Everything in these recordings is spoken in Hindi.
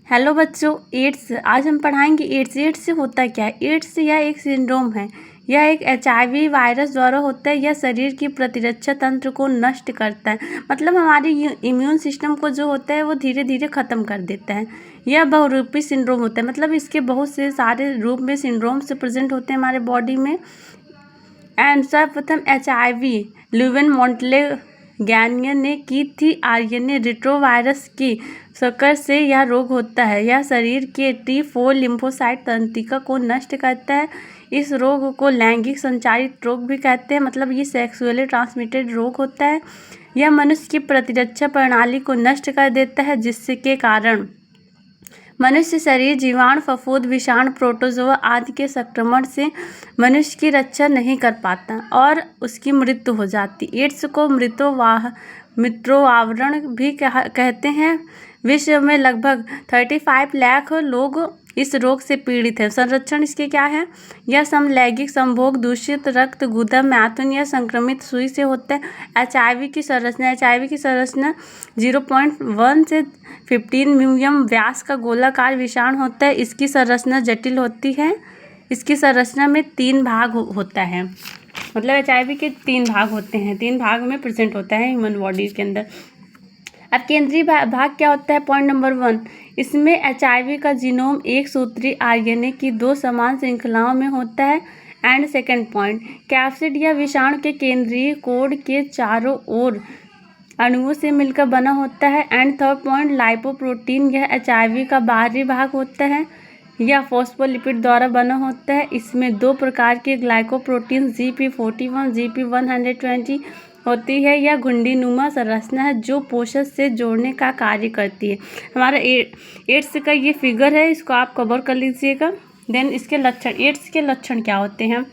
हेलो बच्चों, एड्स आज हम पढ़ाएंगे। एड्स से होता क्या है। एड्स यह एक सिंड्रोम है। यह एक HIV वायरस द्वारा होता है। यह शरीर की प्रतिरक्षा तंत्र को नष्ट करता है, मतलब हमारी इम्यून सिस्टम को जो होता है वो धीरे धीरे ख़त्म कर देता है। यह बहुरूपी सिंड्रोम होता है, मतलब इसके बहुत से सारे रूप में सिंड्रोम से प्रेजेंट होते हैं हमारे बॉडी में। एंड सर्वप्रथम HIV ल्यूवेन मोंटले गैनियन ने की थी। RNA रेट्रोवायरस की संकर से यह रोग होता है। यह शरीर के T4 लिम्फोसाइट तंत्रिका को नष्ट करता है। इस रोग को लैंगिक संचारित रोग भी कहते हैं, मतलब ये सेक्सुअली ट्रांसमिटेड रोग होता है। यह मनुष्य की प्रतिरक्षा प्रणाली को नष्ट कर देता है, जिसके कारण मनुष्य शरीर जीवाणु, फफूंद, विषाणु, प्रोटोजोआ आदि के संक्रमण से मनुष्य की रक्षा नहीं कर पाता और उसकी मृत्यु हो जाती। एड्स को मृत्युआवरण भी कहते हैं। विश्व में लगभग 35 लाख लोग इस रोग से पीड़ित हैं। संरक्षण इसके क्या है। यह समलैंगिक संभोग, दूषित रक्त, गुदा, मैथुन या संक्रमित सुई से होता है। HIV की संरचना 0.1 से 15 म्यूम व्यास का गोलाकार विषाणु होता है। इसकी संरचना जटिल होती है। इसकी संरचना में 3 भाग होता है, मतलब HIV के 3 भाग होते हैं। 3 भाग में प्रेजेंट होता है ह्यूमन बॉडी के अंदर। अब केंद्रीय भाग क्या होता है। पॉइंट नंबर 1, इसमें HIV का जीनोम एक सूत्री RNA की 2 समान श्रृंखलाओं में होता है। एंड सेकेंड पॉइंट, कैप्सिड या विषाणु के केंद्रीय कोड के चारों ओर अणुओं से मिलकर बना होता है। एंड थर्ड पॉइंट, लाइपोप्रोटीन, यह HIV का बाहरी भाग होता है। यह फॉस्फोलिपिड द्वारा बना होता है। इसमें 2 प्रकार के ग्लाइकोप्रोटीन GP41, GP120 होती है। यह घुंडीनुमा संरचना है जो पोषक से जोड़ने का कार्य करती है। हमारा एड्स का ये फिगर है, इसको आप कवर कर लीजिएगा। देन इसके लक्षण, एड्स के लक्षण क्या होते हैं।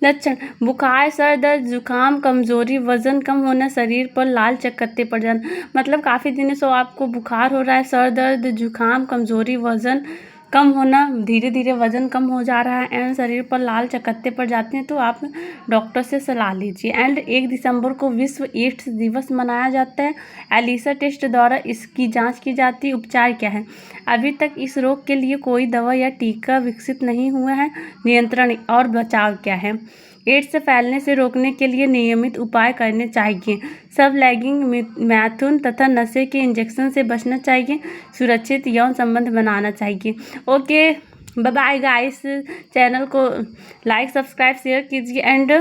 लक्षण: बुखार, सर दर्द, जुकाम, कमजोरी, वजन कम होना, शरीर पर लाल चकत्ते पड़ जाना, मतलब काफ़ी दिनों से आपको बुखार हो रहा है, सर दर्द, जुकाम, कमजोरी, वजन कम होना, धीरे धीरे वजन कम हो जा रहा है एंड शरीर पर लाल चकत्ते पड़ जाते हैं, तो आप डॉक्टर से सलाह लीजिए। एंड 1 दिसंबर को विश्व एड्स दिवस मनाया जाता है। एलिसा टेस्ट द्वारा इसकी जांच की जाती है। उपचार क्या है। अभी तक इस रोग के लिए कोई दवा या टीका विकसित नहीं हुआ है। नियंत्रण और बचाव क्या है। एड्स से फैलने से रोकने के लिए नियमित उपाय करने चाहिए। सब लैंगिक मैथुन तथा नशे के इंजेक्शन से बचना चाहिए। सुरक्षित यौन संबंध बनाना चाहिए। Okay, bye bye guys. Channel को लाइक, सब्सक्राइब, शेयर कीजिए एंड